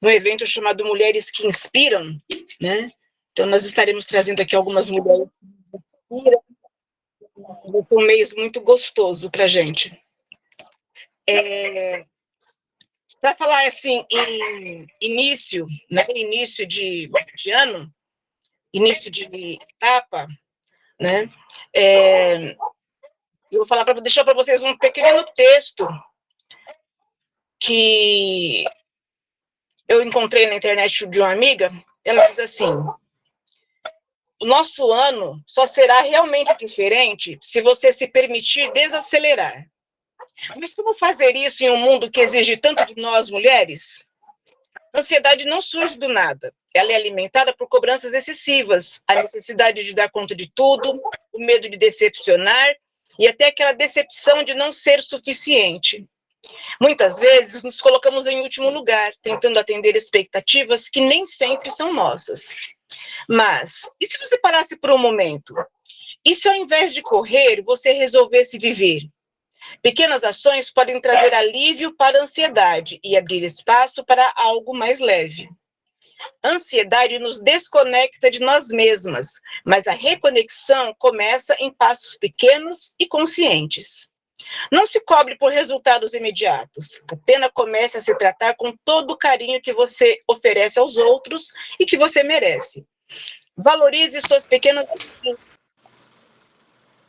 no evento chamado Mulheres que Inspiram, né? Então, nós estaremos trazendo aqui algumas mulheres que inspiram. Vai ser um mês muito gostoso para a gente. Para falar assim, em início, né? Início de ano, início de etapa, né? Eu vou falar deixar para vocês um pequeno texto que eu encontrei na internet de uma amiga. Ela diz assim: o nosso ano só será realmente diferente se você se permitir desacelerar. Mas como fazer isso em um mundo que exige tanto de nós, mulheres? A ansiedade não surge do nada. Ela é alimentada por cobranças excessivas, a necessidade de dar conta de tudo, o medo de decepcionar e até aquela decepção de não ser suficiente. Muitas vezes nos colocamos em último lugar, tentando atender expectativas que nem sempre são nossas. Mas, e se você parasse por um momento? E se ao invés de correr, você resolvesse viver? Pequenas ações podem trazer alívio para a ansiedade e abrir espaço para algo mais leve. A ansiedade nos desconecta de nós mesmas, mas a reconexão começa em passos pequenos e conscientes. Não se cobre por resultados imediatos, apenas comece a se tratar com todo o carinho que você oferece aos outros e que você merece. Valorize suas pequenas ações.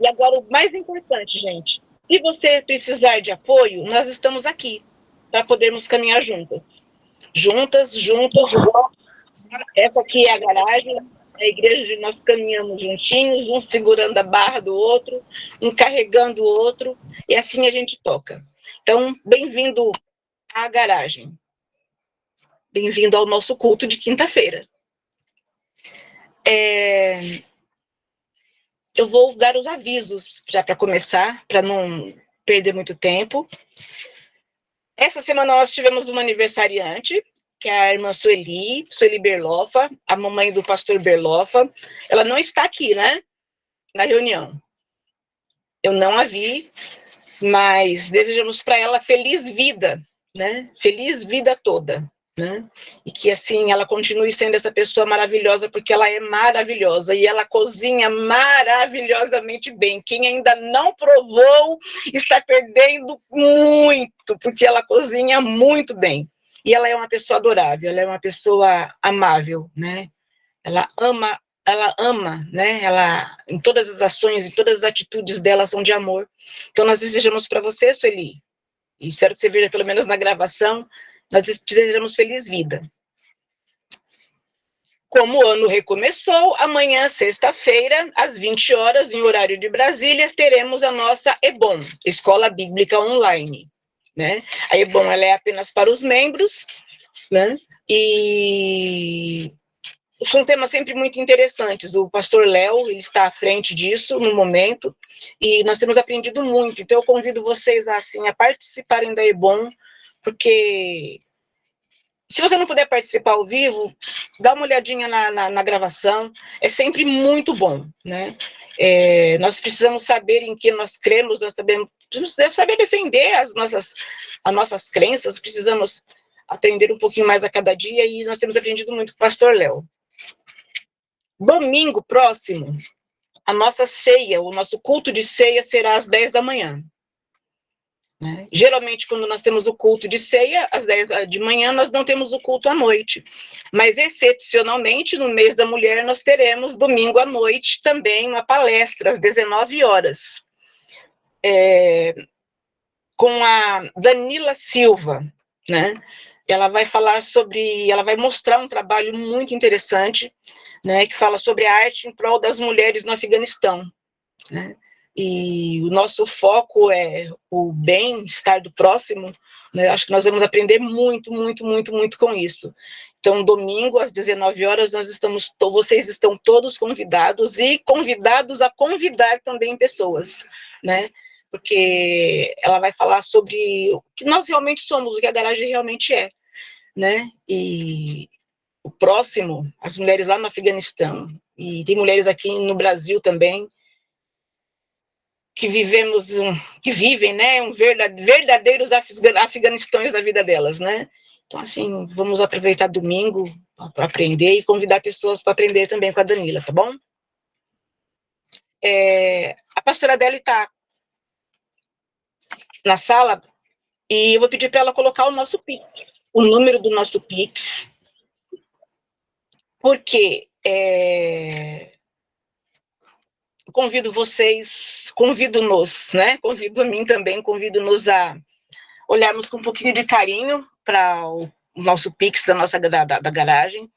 E agora o mais importante, gente, se você precisar de apoio, nós estamos aqui para podermos caminhar juntas. Juntas. Essa aqui é a garagem, a igreja onde nós caminhamos juntinhos, um segurando a barra do outro, um carregando o outro, e assim a gente toca. Então, bem-vindo à garagem. Bem-vindo ao nosso culto de quinta-feira. Eu vou dar os avisos já para começar, para não perder muito tempo. Essa semana nós tivemos uma aniversariante, que é a irmã Sueli Berlofa, a mamãe do pastor Berlofa. Ela não está aqui, né, na reunião. Eu não a vi, mas desejamos para ela feliz vida, né? Feliz vida toda, né? E que assim ela continue sendo essa pessoa maravilhosa, porque ela é maravilhosa e ela cozinha maravilhosamente bem. Quem ainda não provou está perdendo muito, porque ela cozinha muito bem. E ela é uma pessoa adorável, ela é uma pessoa amável, né? Ela ama, né? Ela, em todas as ações, em todas as atitudes dela são de amor. Então, nós desejamos para você, Sueli, e espero que você veja pelo menos na gravação, nós te desejamos feliz vida. Como o ano recomeçou, amanhã, sexta-feira, às 20 horas, em horário de Brasília, teremos a nossa EBON, Escola Bíblica Online, né? A EBON, ela é apenas para os membros, né? E são temas sempre muito interessantes. O pastor Léo, ele está à frente disso no momento, e nós temos aprendido muito. Então, eu convido vocês assim, a participarem da EBON, porque se você não puder participar ao vivo, dá uma olhadinha na gravação, é sempre muito bom, né? Nós precisamos saber em que nós cremos, nós precisamos saber defender as nossas crenças, precisamos aprender um pouquinho mais a cada dia, e nós temos aprendido muito com o pastor Léo. Domingo próximo, a nossa ceia, o nosso culto de ceia será às 10 da manhã. Né? Geralmente, quando nós temos o culto de ceia, às 10 de manhã, nós não temos o culto à noite. Mas, excepcionalmente, no mês da mulher, nós teremos, domingo à noite, também uma palestra, às 19 horas, com a Danila Silva, né? Ela vai ela vai mostrar um trabalho muito interessante, né, que fala sobre a arte em prol das mulheres no Afeganistão, né? E o nosso foco é o bem-estar do próximo, né? Acho que nós vamos aprender muito com isso. Então, domingo, às 19 horas, vocês estão todos convidados, e convidados a convidar também pessoas, né? Porque ela vai falar sobre o que nós realmente somos, o que a garagem realmente é, né? E o próximo, as mulheres lá no Afeganistão, e tem mulheres aqui no Brasil também, que vivem, né, verdadeiros afeganistões da vida delas, né? Então, assim, vamos aproveitar domingo para aprender e convidar pessoas para aprender também com a Danila, tá bom? A pastora Adele está na sala e eu vou pedir para ela colocar o nosso Pix, o número do nosso Pix, porque convido vocês, convido-nos, né? Convido a mim também, convido-nos a olharmos com um pouquinho de carinho para o nosso Pix da garagem.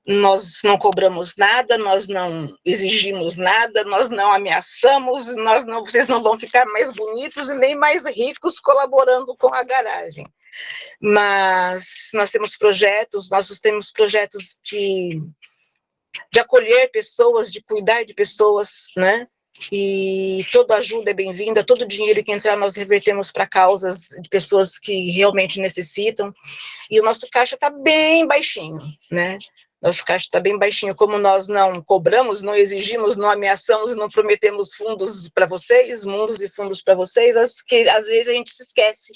Nós não cobramos nada, nós não exigimos nada, nós não ameaçamos, vocês não vão ficar mais bonitos e nem mais ricos colaborando com a garagem. Mas nós temos projetos de acolher pessoas, de cuidar de pessoas, né? E toda ajuda é bem-vinda, todo dinheiro que entrar nós revertemos para causas de pessoas que realmente necessitam. E o nosso caixa está bem baixinho, né? Nosso caixa está bem baixinho, como nós não cobramos, não exigimos, não ameaçamos, não prometemos fundos para vocês, mundos e fundos para vocês, às vezes a gente se esquece,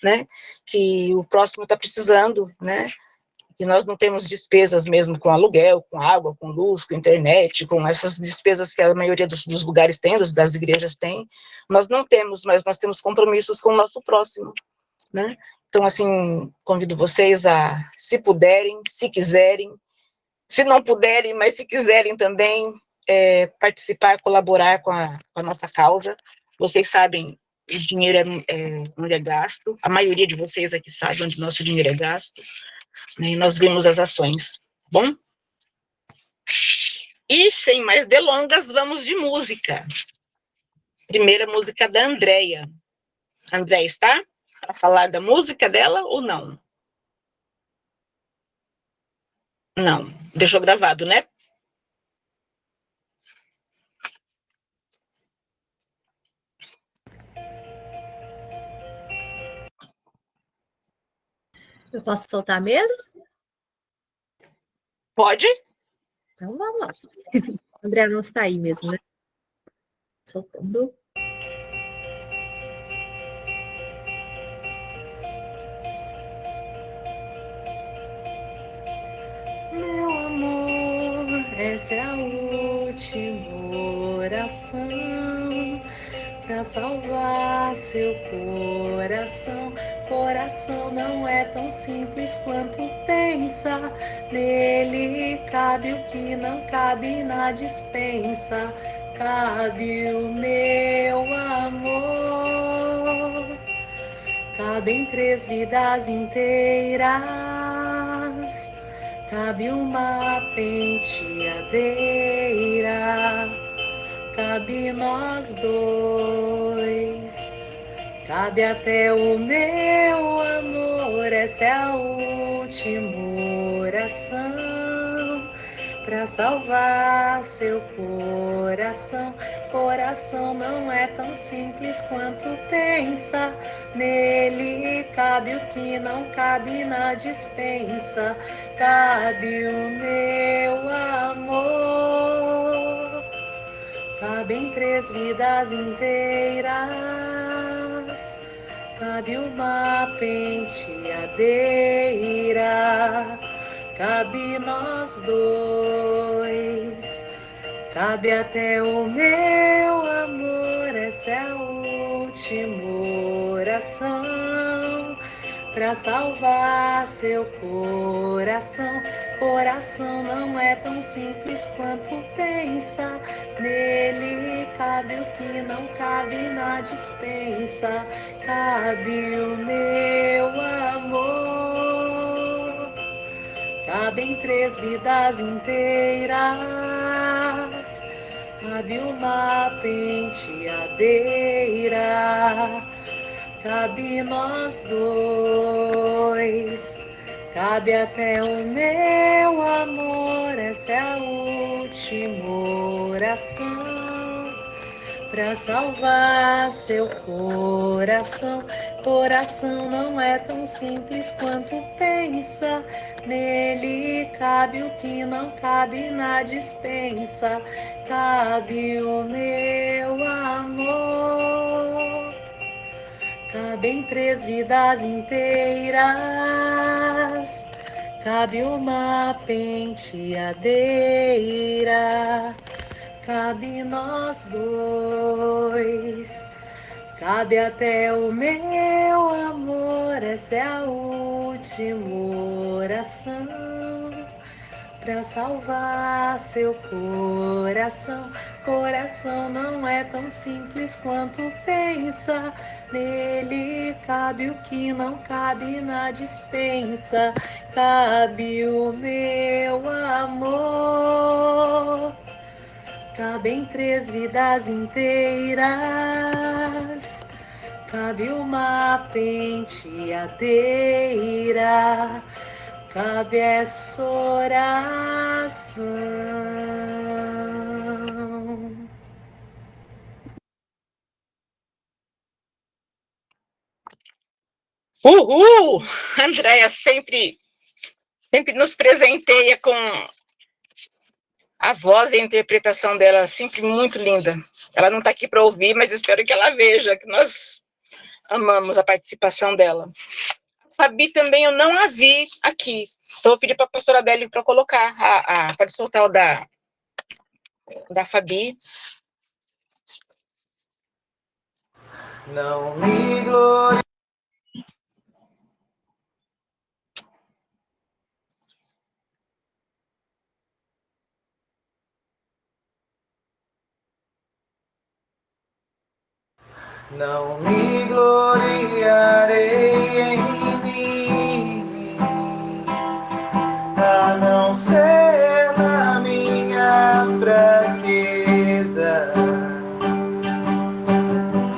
né? Que o próximo está precisando, né? E nós não temos despesas mesmo com aluguel, com água, com luz, com internet, com essas despesas que a maioria dos lugares tem, das igrejas tem. Nós não temos, mas nós temos compromissos com o nosso próximo, né? Então, assim, convido vocês a, se puderem, se quiserem, se não puderem, mas se quiserem também, participar, colaborar com a nossa causa. Vocês sabem, o dinheiro onde é gasto, a maioria de vocês aqui sabe onde nosso dinheiro é gasto, né, e nós vimos as ações, tá bom? E, sem mais delongas, vamos de música. Primeira música da Andréia. Andréia está para falar da música dela ou não? Não, deixou gravado, né? Eu posso soltar mesmo? Pode? Então vamos lá. O André não está aí mesmo, né? Soltando. Meu amor, essa é a última oração para salvar seu coração. Coração não é tão simples quanto pensa. Nele cabe o que não cabe na despensa. Cabe o meu amor. Cabem 3 vidas inteiras. Cabe uma penteadeira. Cabe nós dois. Cabe até o meu amor. Essa é a última oração para salvar seu coração. Coração não é tão simples quanto pensa. Nele cabe o que não cabe na despensa. Cabe o meu amor. Cabem 3 vidas inteiras. Cabe uma penteadeira. Cabe nós dois. Cabe até o meu amor. Essa é a última oração para salvar seu coração. Coração não é tão simples quanto pensa. Nele cabe o que não cabe na despensa. Cabe o meu amor. Cabem 3 vidas inteiras. Cabe uma penteadeira. Cabe nós dois. Cabe até o meu amor. Essa é a última oração para salvar seu coração. Coração não é tão simples quanto pensa. Nele cabe o que não cabe na despensa. Cabe o meu amor. cabem 3 vidas inteiras, cabe uma penteadeira, cabe nós dois, cabe até o meu amor. Essa é a última oração pra salvar seu coração. Coração não é tão simples quanto pensa. Nele cabe o que não cabe na despensa. Cabe o meu amor. Cabem 3 vidas inteiras, cabe uma penteadeira, cabe essa oração. Uhul! Andréia sempre nos presenteia com a voz e a interpretação dela, sempre muito linda. Ela não está aqui para ouvir, mas espero que ela veja que nós amamos a participação dela. A Fabi também eu não a vi aqui. Então, vou pedir para a pastora Adélia para colocar, pode soltar o da Fabi. Não me glorie. Não me gloriarei em mim, a não ser na minha fraqueza.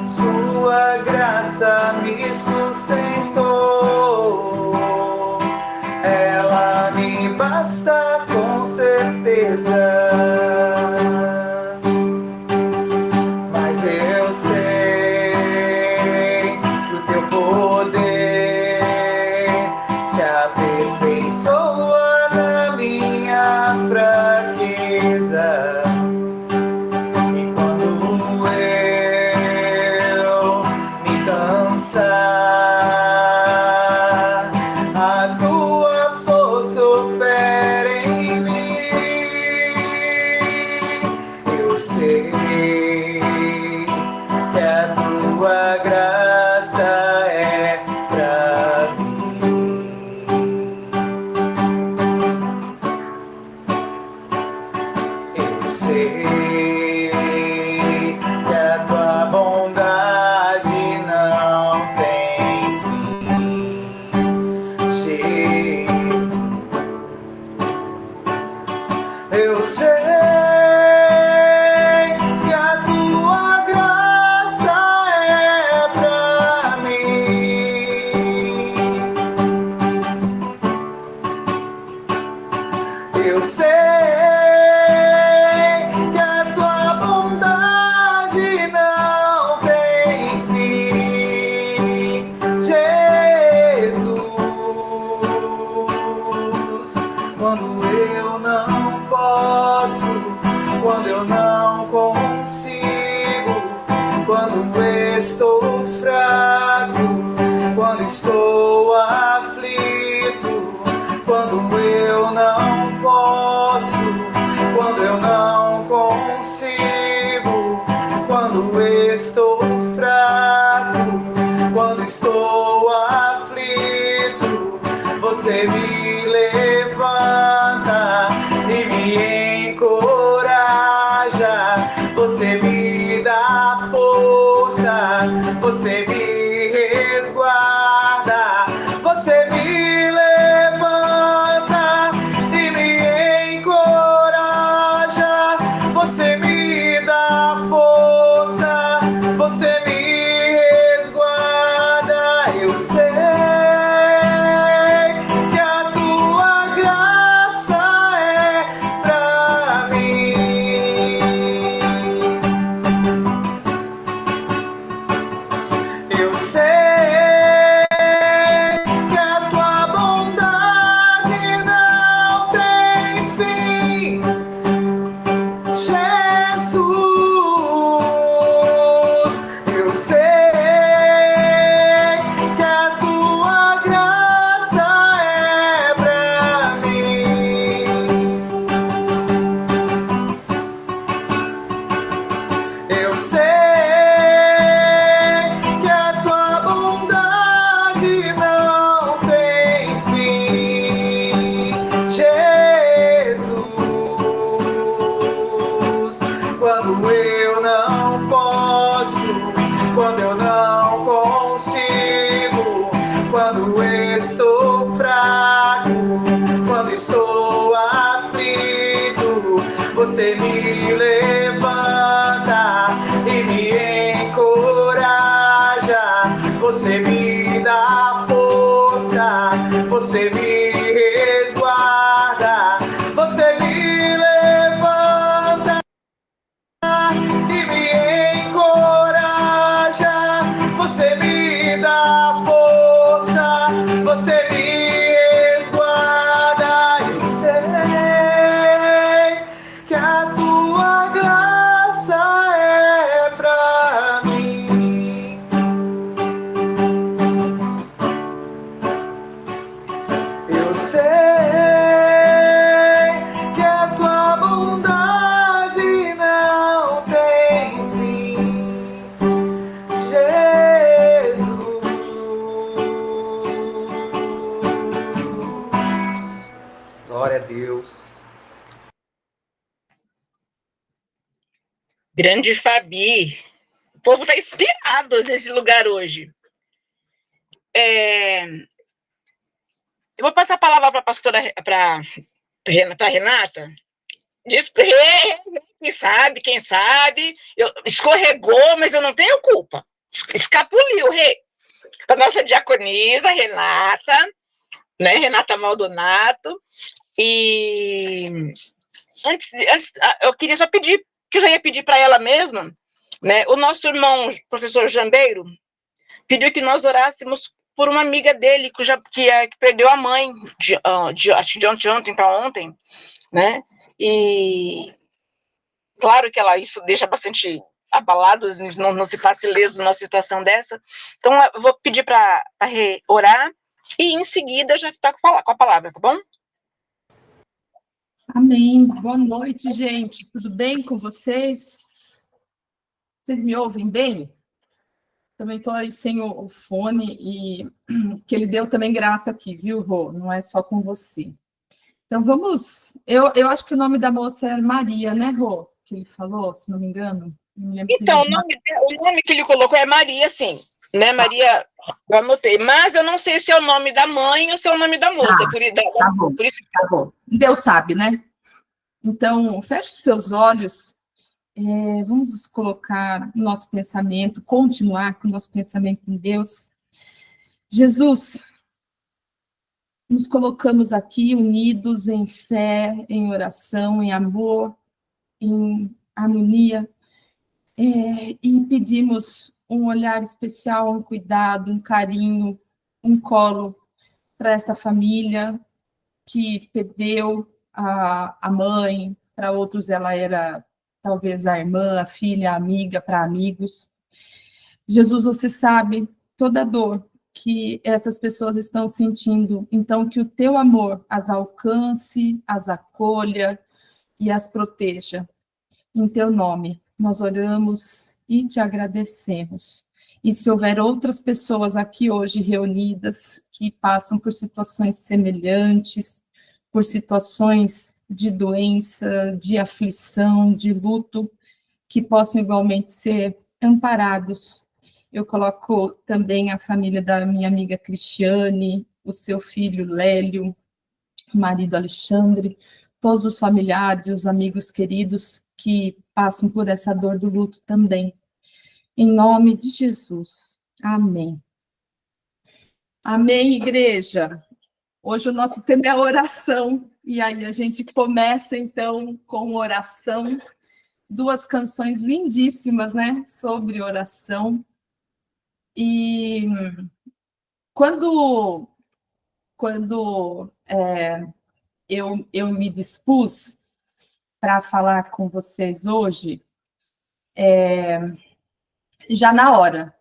Sua graça me sustentou, ela me basta com certeza. Mas eu sei que o teu poder se aperfeiçoa na minha fraqueza. E quando eu me cansar, a tua força opera em mim. Eu sei que a tua graça é pra mim. Eu sei que a tua bondade não tem fim, Jesus. Eu sei que a tua graça é pra mim. Eu sei que a tua bondade não tem fim, Jesus. Quando eu não posso, quando eu não consigo, quando estou fraco, quando estou aflito, quando eu não posso, quando eu não consigo, quando estou fraco, quando estou aflito, você me levanta e me encoraja. guarda, você me levanta e me encoraja, você me dá força, você me resguarda. Eu sei que a tua graça é pra mim. Eu sei que a tua bondade não tem fim, Jesus. Glória a Deus. Grande Fabi. O povo está inspirado nesse lugar hoje. Eu vou passar a palavra para a pastora, para Renata. Quem sabe, escorregou, mas eu não tenho culpa. Escapuliu, a nossa diaconisa, Renata, né? Renata Maldonato. E antes, eu queria só pedir, que eu já ia pedir para ela mesma, né? O nosso irmão, professor Jambeiro, pediu que nós orássemos por uma amiga dele que perdeu a mãe, acho que de ontem para ontem, né? E claro que isso deixa bastante abalado, não se passe ileso numa situação dessa. Então, eu vou pedir para orar e, em seguida, já está com a palavra, tá bom? Amém. Boa noite, gente. Tudo bem com vocês? Vocês me ouvem bem? Também estou aí sem o fone e que ele deu também graça aqui, viu, Rô? Não é só com você. Então, vamos... Eu acho que o nome da moça é Maria, né, Rô? Que ele falou, se não me engano. Não me lembro. Então, o nome que ele colocou é Maria, sim. Né, Maria, eu anotei. Mas eu não sei se é o nome da mãe ou se é o nome da moça. Tá bom. Deus sabe, né? Então, feche os teus olhos. Vamos colocar o nosso pensamento, continuar com o nosso pensamento em Deus. Jesus, nos colocamos aqui unidos em fé, em oração, em amor, em harmonia, e pedimos um olhar especial, um cuidado, um carinho, um colo para esta família que perdeu a mãe, para outros ela era talvez a irmã, a filha, a amiga, para amigos. Jesus, você sabe toda a dor que essas pessoas estão sentindo, então que o teu amor as alcance, as acolha e as proteja. Em teu nome, nós oramos e te agradecemos. E se houver outras pessoas aqui hoje reunidas que passam por situações semelhantes, por situações de doença, de aflição, de luto, que possam igualmente ser amparados. Eu coloco também a família da minha amiga Cristiane, o seu filho Lélio, o marido Alexandre, todos os familiares e os amigos queridos que passam por essa dor do luto também. Em nome de Jesus. Amém. Amém, igreja. Hoje o nosso tema é a oração, e aí a gente começa, então, com oração. Duas canções lindíssimas, né, sobre oração. E quando eu me dispus para falar com vocês hoje, já na hora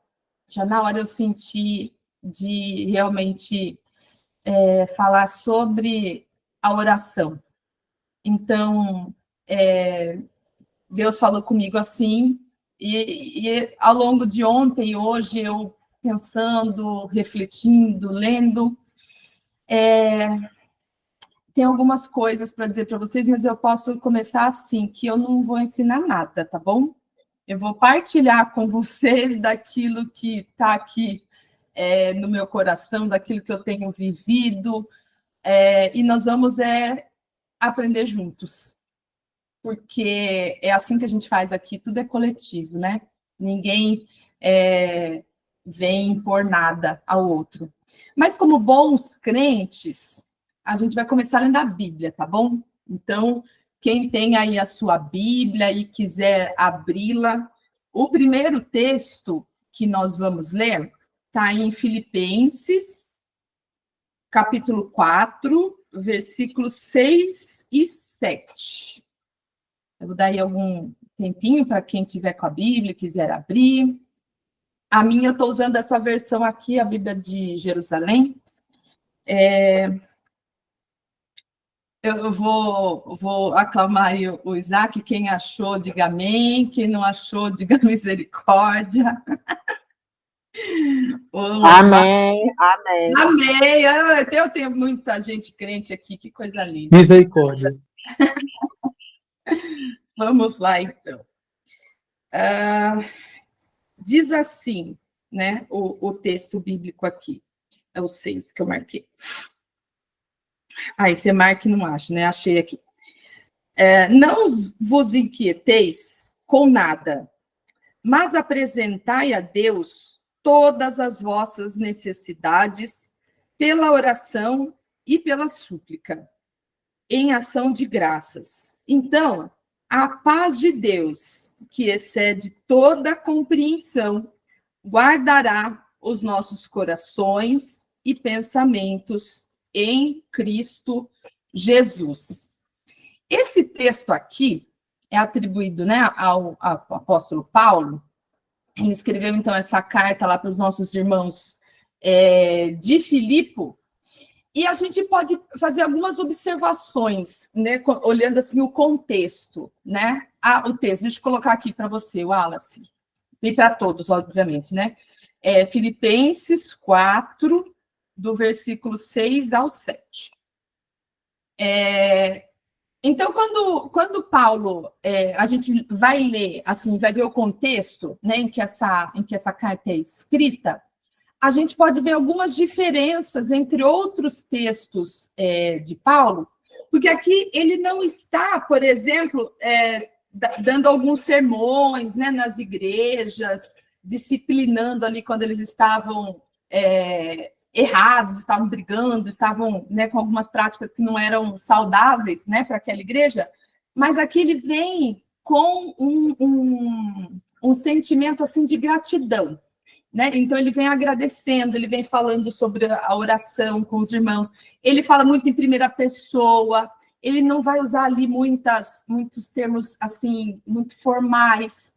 eu senti de realmente falar sobre a oração. Então, Deus falou comigo assim, e ao longo de ontem e hoje, eu pensando, refletindo, lendo, tem algumas coisas para dizer para vocês, mas eu posso começar assim, que eu não vou ensinar nada, tá bom? Eu vou partilhar com vocês daquilo que está aqui no meu coração, daquilo que eu tenho vivido, e nós vamos aprender juntos, porque é assim que a gente faz aqui, tudo é coletivo, né? Ninguém vem impor nada ao outro. Mas como bons crentes, a gente vai começar lendo a Bíblia, tá bom? Então, quem tem aí a sua Bíblia e quiser abri-la, o primeiro texto que nós vamos ler está em Filipenses, capítulo 4, versículos 6 e 7. Eu vou dar aí algum tempinho para quem tiver com a Bíblia, quiser abrir. A minha, eu estou usando essa versão aqui, a Bíblia de Jerusalém. Eu vou aclamar aí o Isaac. Quem achou, diga amém. Quem não achou, diga misericórdia. Amém, amém. Amém. Eu tenho muita gente crente aqui, que coisa linda. Misericórdia. Vamos lá, então. Diz assim, né, o texto bíblico aqui. É o 6 que eu marquei. Você marca e não acha, né? Achei aqui. Não vos inquieteis com nada, mas apresentai a Deus todas as vossas necessidades pela oração e pela súplica, em ação de graças. Então, a paz de Deus, que excede toda compreensão, guardará os nossos corações e pensamentos em Cristo Jesus. Esse texto aqui é atribuído, né, ao apóstolo Paulo. Ele escreveu, então, essa carta lá para os nossos irmãos de Filipo, e a gente pode fazer algumas observações, né, olhando assim o contexto, né? O texto, deixa eu colocar aqui para você, Wallace, e para todos, obviamente, né? Filipenses 4, do versículo 6 ao 7. Então, quando Paulo, a gente vai ler, assim, vai ver o contexto, né, em que essa carta é escrita, a gente pode ver algumas diferenças entre outros textos de Paulo, porque aqui ele não está, por exemplo, dando alguns sermões, né, nas igrejas, disciplinando ali quando eles estavam errados, estavam brigando, estavam, né, com algumas práticas que não eram saudáveis, né, para aquela igreja, mas aqui ele vem com um sentimento assim de gratidão, né? Então ele vem agradecendo, ele vem falando sobre a oração com os irmãos, ele fala muito em primeira pessoa, ele não vai usar ali muitos termos assim muito formais.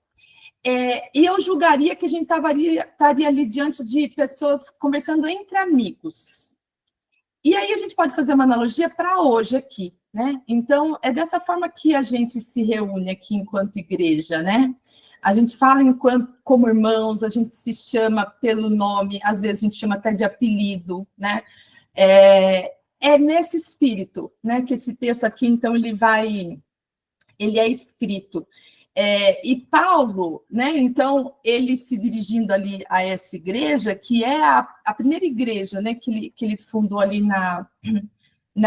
E eu julgaria que a gente estaria ali diante de pessoas conversando entre amigos. E aí a gente pode fazer uma analogia para hoje aqui, né? Então, é dessa forma que a gente se reúne aqui enquanto igreja, né? A gente fala como irmãos, a gente se chama pelo nome, às vezes a gente chama até de apelido, né? É nesse espírito, né, que esse texto aqui, então, ele é escrito. E Paulo, né, então, ele se dirigindo ali a essa igreja, que é a primeira igreja, né, que ele fundou ali na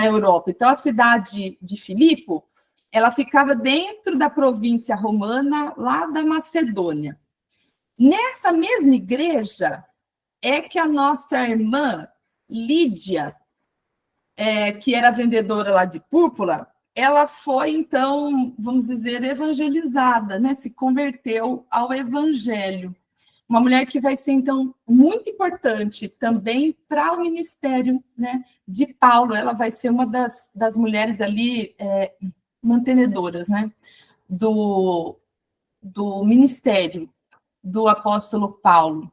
Europa. Então, a cidade de Filipo, ela ficava dentro da província romana, lá da Macedônia. Nessa mesma igreja é que a nossa irmã Lídia, que era vendedora lá de púrpura, ela foi, então, vamos dizer, evangelizada, né? Se converteu ao evangelho. Uma mulher que vai ser, então, muito importante também para o ministério, né, de Paulo. Ela vai ser uma das mulheres ali mantenedoras, né, do ministério do apóstolo Paulo.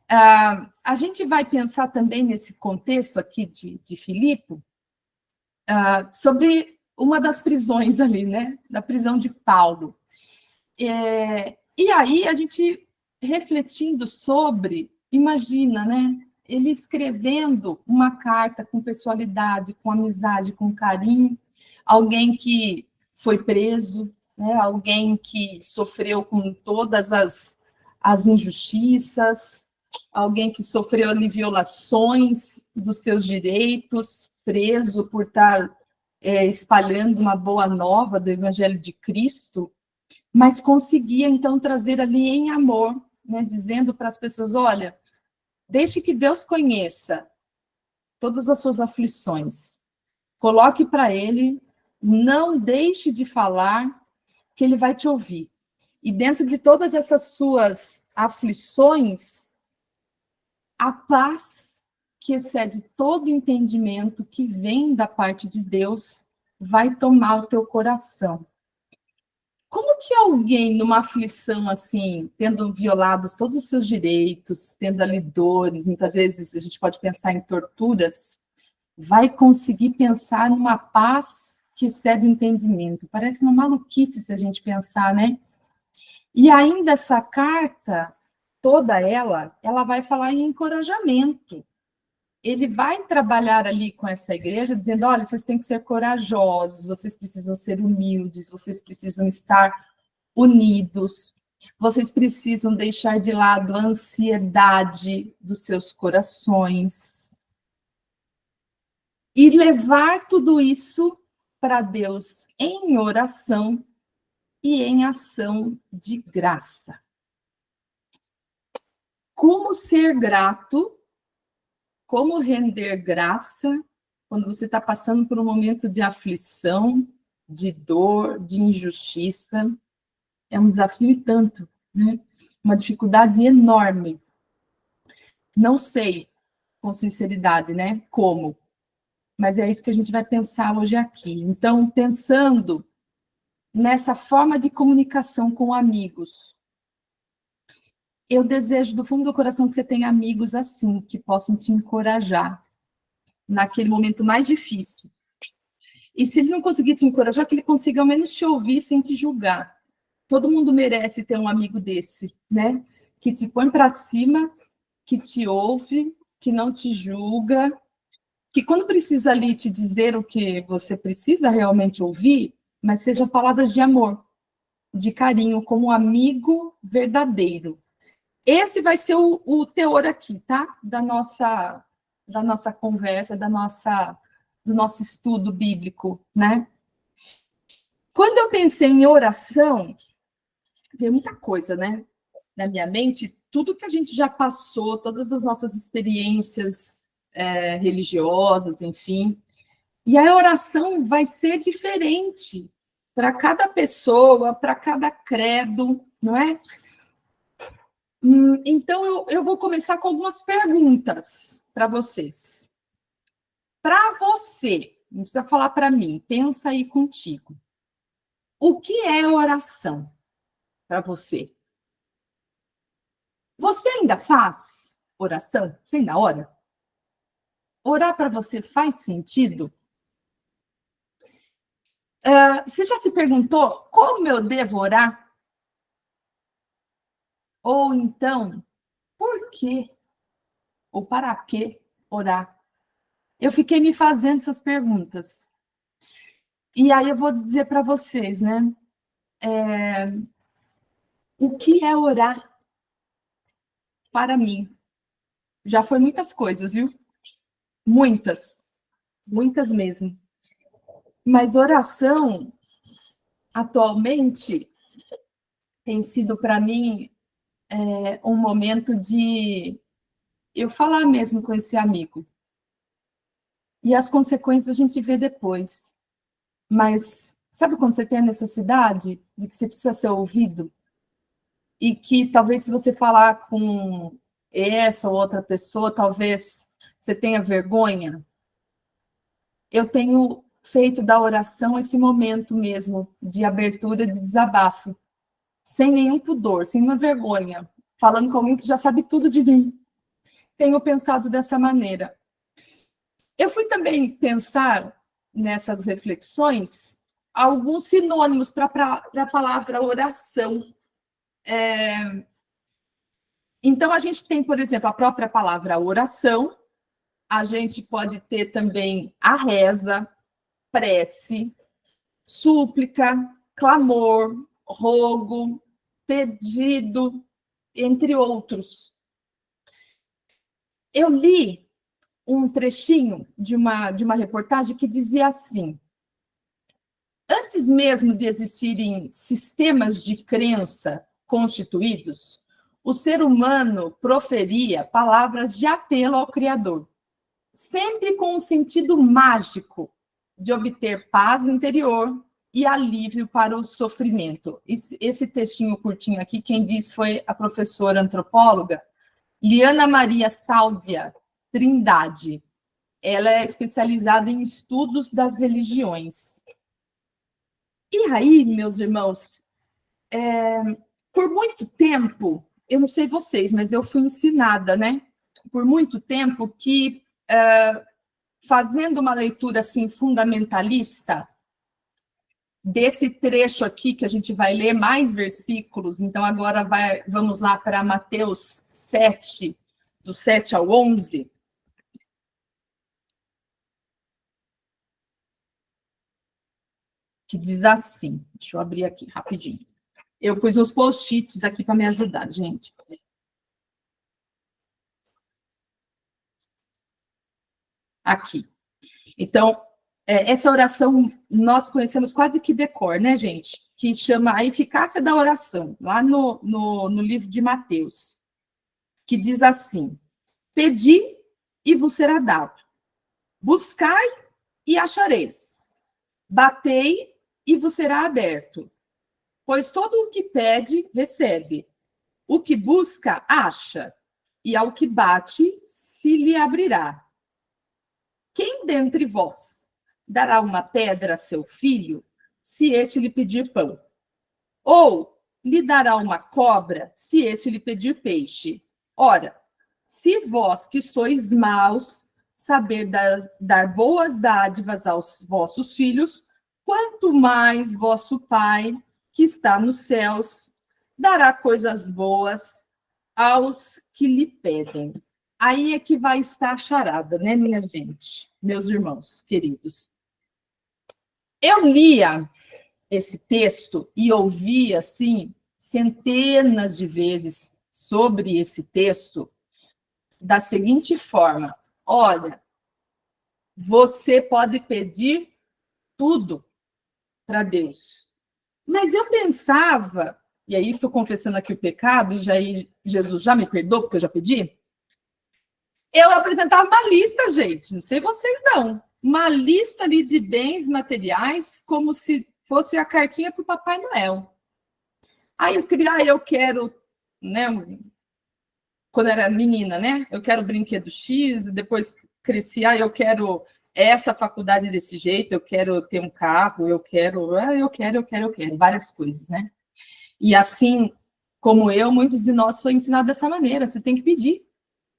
A gente vai pensar também nesse contexto aqui de Filipe, sobre uma das prisões ali, né, da prisão de Paulo. E aí, a gente refletindo sobre, imagina, né, ele escrevendo uma carta com pessoalidade, com amizade, com carinho, alguém que foi preso, né, alguém que sofreu com todas as injustiças, alguém que sofreu ali violações dos seus direitos, preso por estar espalhando uma boa nova do Evangelho de Cristo, mas conseguia, então, trazer ali em amor, né, dizendo para as pessoas, olha, deixe que Deus conheça todas as suas aflições, Coloque para ele, não deixe de falar, que ele vai te ouvir. E dentro de todas essas suas aflições, a paz que excede todo entendimento que vem da parte de Deus vai tomar o teu coração. Como que alguém numa aflição assim, tendo violados todos os seus direitos, tendo ali dores, muitas vezes a gente pode pensar em torturas, vai conseguir pensar numa paz que excede o entendimento? Parece uma maluquice se a gente pensar, né? E ainda essa carta, toda ela vai falar em encorajamento. Ele vai trabalhar ali com essa igreja, dizendo, olha, vocês têm que ser corajosos, vocês precisam ser humildes, vocês precisam estar unidos, vocês precisam deixar de lado a ansiedade dos seus corações e levar tudo isso para Deus em oração e em ação de graça. Como ser grato, como render graça quando você está passando por um momento de aflição, de dor, de injustiça. É um desafio e tanto, né? Uma dificuldade enorme. Não sei, com sinceridade, né? Como? Mas é isso que a gente vai pensar hoje aqui. Então, pensando nessa forma de comunicação com amigos, eu desejo do fundo do coração que você tenha amigos assim, que possam te encorajar naquele momento mais difícil. E se ele não conseguir te encorajar, que ele consiga ao menos te ouvir sem te julgar. Todo mundo merece ter um amigo desse, né? Que te põe para cima, que te ouve, que não te julga, que quando precisa ali te dizer o que você precisa realmente ouvir, mas sejam palavras de amor, de carinho, como um amigo verdadeiro. Esse vai ser o teor aqui, tá? Da nossa conversa, do nosso estudo bíblico, né? Quando eu pensei em oração, tem muita coisa, né? Na minha mente, tudo que a gente já passou, todas as nossas experiências religiosas, enfim. E a oração vai ser diferente para cada pessoa, para cada credo, não é? Então, eu vou começar com algumas perguntas para vocês. Para você, não precisa falar para mim, pensa aí contigo. O que é oração para você? Você ainda faz oração? Você ainda ora? Orar para você faz sentido? Você já se perguntou como eu devo orar? Ou então, por quê? Ou para que orar? Eu fiquei me fazendo essas perguntas. E aí eu vou dizer para vocês, né? O que é orar para mim? Já foi muitas coisas, viu? Muitas. Muitas mesmo. Mas oração, atualmente, tem sido para mim um momento de eu falar mesmo com esse amigo. E as consequências a gente vê depois. Mas sabe quando você tem a necessidade de que você precisa ser ouvido? E que talvez se você falar com essa ou outra pessoa, talvez você tenha vergonha? Eu tenho feito da oração esse momento mesmo de abertura, de desabafo. Sem nenhum pudor, sem uma vergonha. Falando com alguém que já sabe tudo de mim. Tenho pensado dessa maneira. Eu fui também pensar nessas reflexões alguns sinônimos para a palavra oração. Então, a gente tem, por exemplo, a própria palavra oração, a gente pode ter também a reza, prece, súplica, clamor, rogo, pedido, entre outros. Eu li um trechinho de uma reportagem que dizia assim: antes mesmo de existirem sistemas de crença constituídos, o ser humano proferia palavras de apelo ao Criador, sempre com um sentido mágico de obter paz interior e alívio para o sofrimento. Esse textinho curtinho aqui, quem disse foi a professora antropóloga Liana Maria Sálvia Trindade. Ela é especializada em estudos das religiões. E aí, meus irmãos, por muito tempo, eu não sei vocês, mas eu fui ensinada, né? Por muito tempo que, fazendo uma leitura assim fundamentalista, desse trecho aqui, que a gente vai ler mais versículos, então agora vamos lá para Mateus 7, do 7 ao 11. Que diz assim, deixa eu abrir aqui rapidinho. Eu pus os post-its aqui para me ajudar, gente. Aqui. Então, essa oração nós conhecemos quase que decor, né, gente? Que chama a eficácia da oração, lá no livro de Mateus, que diz assim: pedi e vos será dado, buscai e achareis, batei e vos será aberto, pois todo o que pede, recebe, o que busca, acha, e ao que bate, se lhe abrirá. Quem dentre vós dará uma pedra a seu filho, se este lhe pedir pão? Ou lhe dará uma cobra, se este lhe pedir peixe? Ora, se vós que sois maus, saber dar boas dádivas aos vossos filhos, quanto mais vosso Pai, que está nos céus, dará coisas boas aos que lhe pedem. Aí é que vai estar a charada, né, minha gente, meus irmãos queridos. Eu lia esse texto e ouvi, assim, centenas de vezes sobre esse texto da seguinte forma: olha, você pode pedir tudo para Deus. Mas eu pensava, e aí estou confessando aqui o pecado, e Jesus já me perdoou porque eu já pedi. Eu apresentava uma lista, gente, não sei vocês não, uma lista ali de bens materiais, como se fosse a cartinha para o Papai Noel. Aí eu escrevi, eu quero, né, quando era menina, né, eu quero brinquedo X, depois cresci, eu quero essa faculdade desse jeito, eu quero ter um carro, eu quero, várias coisas, né? E assim como muitos de nós foi ensinado dessa maneira, você tem que pedir.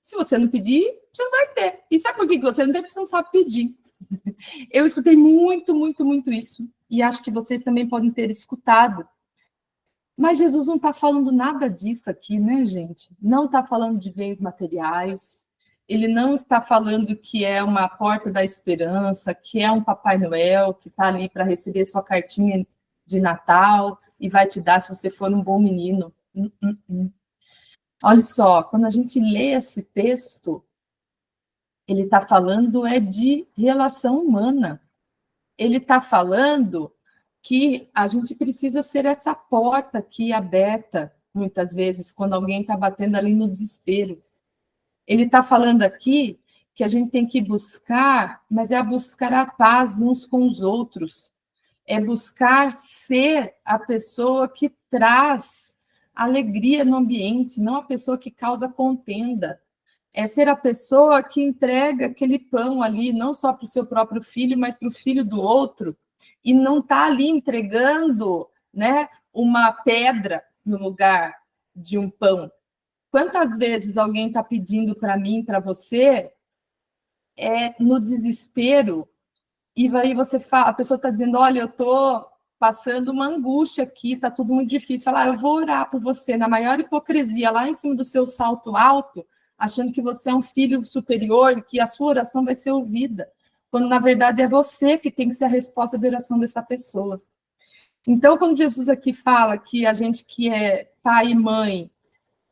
Se você não pedir, você não vai ter. E sabe por que você não tem? Porque você não sabe pedir. Eu escutei muito, muito, muito isso. E acho que vocês também podem ter escutado. Mas Jesus não está falando nada disso aqui, né, gente? Não está falando de bens materiais. Ele não está falando que é uma porta da esperança, que é um Papai Noel que está ali para receber sua cartinha de Natal e vai te dar se você for um bom menino. Olha só, quando a gente lê esse texto, ele está falando de relação humana. Ele está falando que a gente precisa ser essa porta aqui aberta, muitas vezes, quando alguém está batendo ali no desespero. Ele está falando aqui que a gente tem que buscar, mas é buscar a paz uns com os outros. É buscar ser a pessoa que traz alegria no ambiente, não a pessoa que causa contenda. É ser a pessoa que entrega aquele pão ali, não só para o seu próprio filho, mas para o filho do outro, e não está ali entregando, né, uma pedra no lugar de um pão. Quantas vezes alguém está pedindo para mim, para você, no desespero, e aí você fala, a pessoa está dizendo, olha, eu estou passando uma angústia aqui, está tudo muito difícil. Fala, eu vou orar por você, na maior hipocrisia, lá em cima do seu salto alto, achando que você é um filho superior, que a sua oração vai ser ouvida, quando na verdade é você que tem que ser a resposta da oração dessa pessoa. Então, quando Jesus aqui fala que a gente que é pai e mãe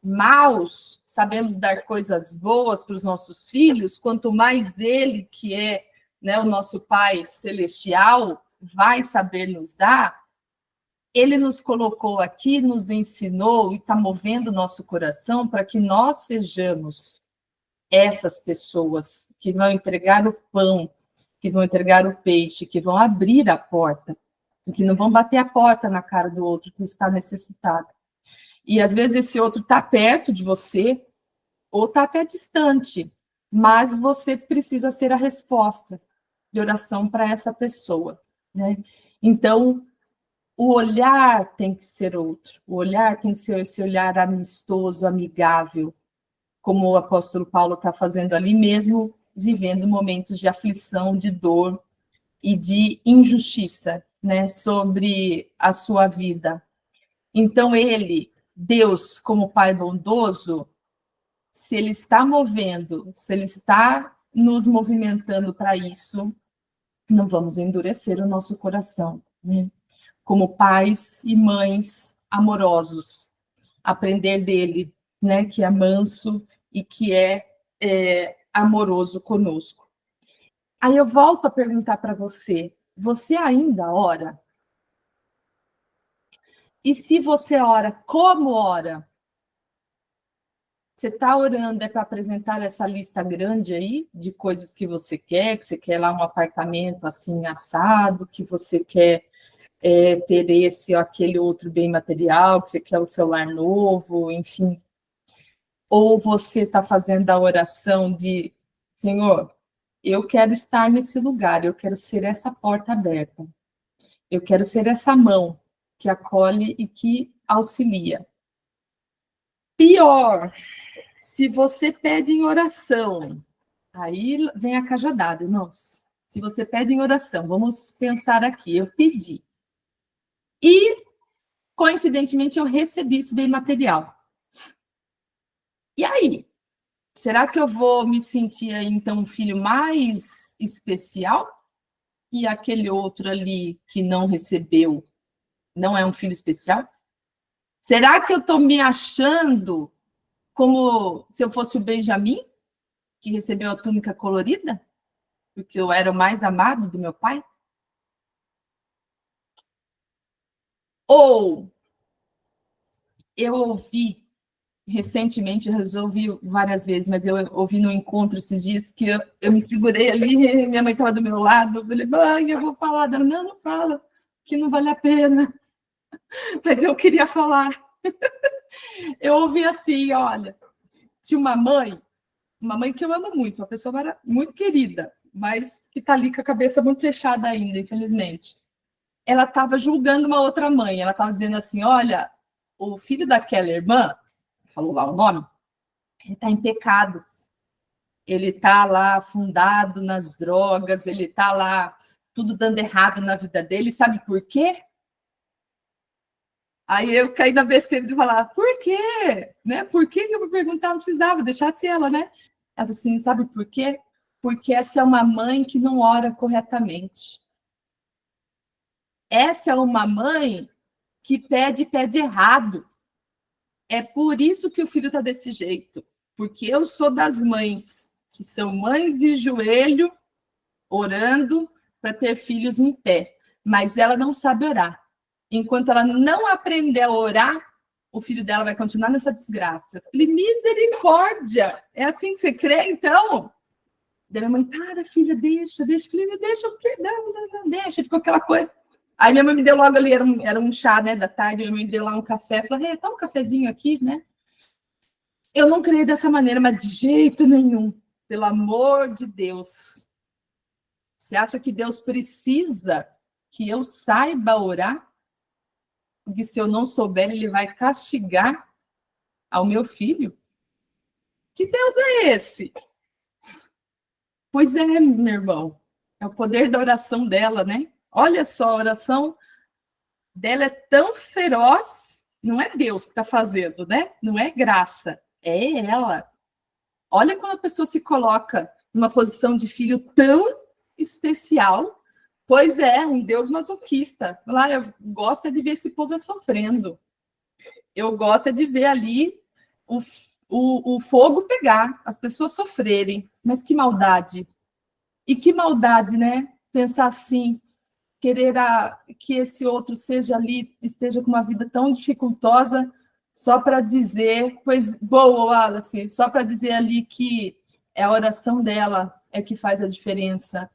maus, sabemos dar coisas boas para os nossos filhos, quanto mais ele, que é, né, o nosso Pai Celestial, vai saber nos dar, ele nos colocou aqui, nos ensinou e está movendo o nosso coração para que nós sejamos essas pessoas que vão entregar o pão, que vão entregar o peixe, que vão abrir a porta, e que não vão bater a porta na cara do outro que está necessitado. E às vezes esse outro está perto de você, ou está até distante, mas você precisa ser a resposta de oração para essa pessoa, né? Então, o olhar tem que ser outro, o olhar tem que ser esse olhar amistoso, amigável, como o apóstolo Paulo está fazendo ali mesmo, vivendo momentos de aflição, de dor e de injustiça, né, sobre a sua vida. Então ele, Deus, como Pai bondoso, se ele está movendo, se ele está nos movimentando para isso, não vamos endurecer o nosso coração, né? Como pais e mães amorosos, aprender dele, né, que é manso e que é amoroso conosco. Aí eu volto a perguntar para você, você ainda ora? E se você ora, como ora? Você está orando para apresentar essa lista grande aí de coisas que você quer lá um apartamento assim assado, que você quer ter esse ou aquele outro bem material, que você quer o celular novo, enfim. Ou você está fazendo a oração de, Senhor, eu quero estar nesse lugar, eu quero ser essa porta aberta, eu quero ser essa mão que acolhe e que auxilia. Pior, se você pede em oração, aí vem a cajadada, irmãos. Se você pede em oração, vamos pensar aqui, eu pedi. E, coincidentemente, eu recebi esse bem material. E aí? Será que eu vou me sentir aí, então, um filho mais especial? E aquele outro ali que não recebeu não é um filho especial? Será que eu estou me achando como se eu fosse o Benjamim, que recebeu a túnica colorida? Porque eu era o mais amado do meu pai? Ou eu ouvi recentemente, resolvi várias vezes, mas eu ouvi no encontro esses dias que eu me segurei ali, minha mãe estava do meu lado, eu falei, mãe, eu vou falar. Ela, não fala, que não vale a pena. Mas eu queria falar. Eu ouvi assim, olha, tinha uma mãe que eu amo muito, uma pessoa muito querida, mas que está ali com a cabeça muito fechada ainda, infelizmente. Ela estava julgando uma outra mãe, ela estava dizendo assim, olha, o filho daquela irmã, falou lá o nome, ele está em pecado, ele está lá afundado nas drogas, ele está lá tudo dando errado na vida dele, sabe por quê? Aí eu caí na besteira de falar, por quê? Né? Por que eu vou perguntar? Não precisava, deixasse ela, né? Ela falou assim, sabe por quê? Porque essa é uma mãe que não ora corretamente. Essa é uma mãe que pede errado. É por isso que o filho está desse jeito. Porque eu sou das mães que são mães de joelho, orando para ter filhos em pé. Mas ela não sabe orar. Enquanto ela não aprender a orar, o filho dela vai continuar nessa desgraça. Falei, misericórdia! É assim que você crê, então? Daí minha mãe, cara, filha, deixa. Falei, deixa o quê? Não, deixa. Ficou aquela coisa. Aí minha mãe me deu logo ali, era um chá, né, da tarde, minha mãe me deu lá um café. Falei, tá um cafezinho aqui, né? Eu não creio dessa maneira, mas de jeito nenhum. Pelo amor de Deus. Você acha que Deus precisa que eu saiba orar? Porque se eu não souber, ele vai castigar ao meu filho? Que Deus é esse? Pois é, meu irmão. É o poder da oração dela, né? Olha só, a oração dela é tão feroz. Não é Deus que está fazendo, né? Não é graça. É ela. Olha quando a pessoa se coloca numa posição de filho tão especial. Pois é, um Deus masoquista. Lá, eu gosto de ver esse povo sofrendo. Eu gosto de ver ali o fogo pegar, as pessoas sofrerem. Mas que maldade. E que maldade, né? Pensar assim, querer que esse outro seja ali, esteja com uma vida tão dificultosa, só para dizer, pois, boa, Wallace, só para dizer ali que é a oração dela é que faz a diferença.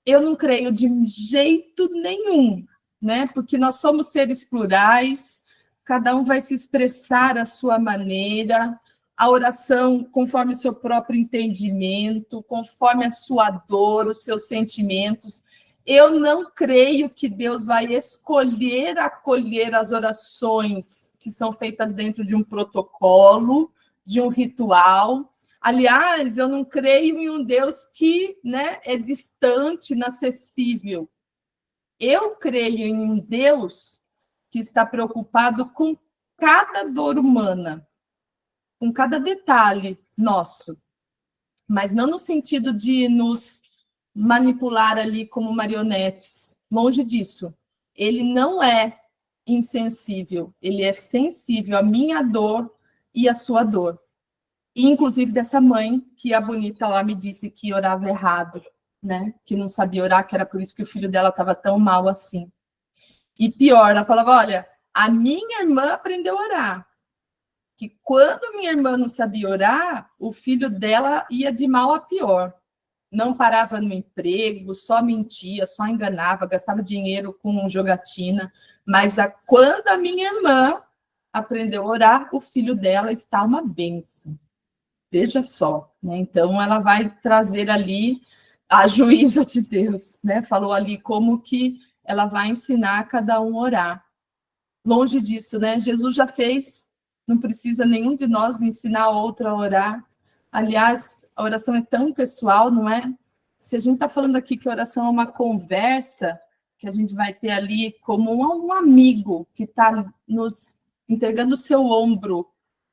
eu não creio de jeito nenhum, né? Porque nós somos seres plurais, cada um vai se expressar à sua maneira, a oração conforme o seu próprio entendimento, conforme a sua dor, os seus sentimentos. Eu não creio que Deus vai escolher acolher as orações que são feitas dentro de um protocolo, de um ritual. Aliás, eu não creio em um Deus que, né, é distante, inacessível. Eu creio em um Deus que está preocupado com cada dor humana, com cada detalhe nosso, mas não no sentido de nos manipular ali como marionetes. Longe disso. Ele não é insensível, ele é sensível à minha dor e à sua dor. E, inclusive, dessa mãe, que a bonita lá me disse que orava errado, né? Que não sabia orar, que era por isso que o filho dela estava tão mal assim. E pior, ela falava, olha, a minha irmã aprendeu a orar, que quando minha irmã não sabia orar, o filho dela ia de mal a pior. Não parava no emprego, só mentia, só enganava, gastava dinheiro com jogatina. Mas quando a minha irmã aprendeu a orar, o filho dela está uma bênção. Veja só, né? Então ela vai trazer ali a juíza de Deus, né? Falou ali como que ela vai ensinar cada um a orar. Longe disso, né? Jesus já fez, não precisa nenhum de nós ensinar outro a orar. Aliás, a oração é tão pessoal, não é? Se a gente está falando aqui que a oração é uma conversa, que a gente vai ter ali como um amigo que está nos entregando o seu ombro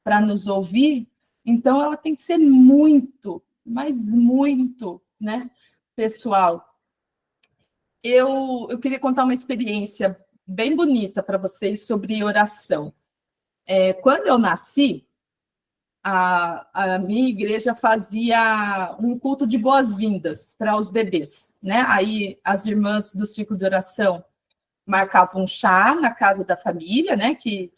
para nos ouvir, então ela tem que ser muito, mas muito, né, pessoal. Eu queria contar uma experiência bem bonita para vocês sobre oração. Quando eu nasci, a minha igreja fazia um culto de boas-vindas para os bebês, né? Aí as irmãs do círculo de oração marcavam um chá na casa da família, né? Que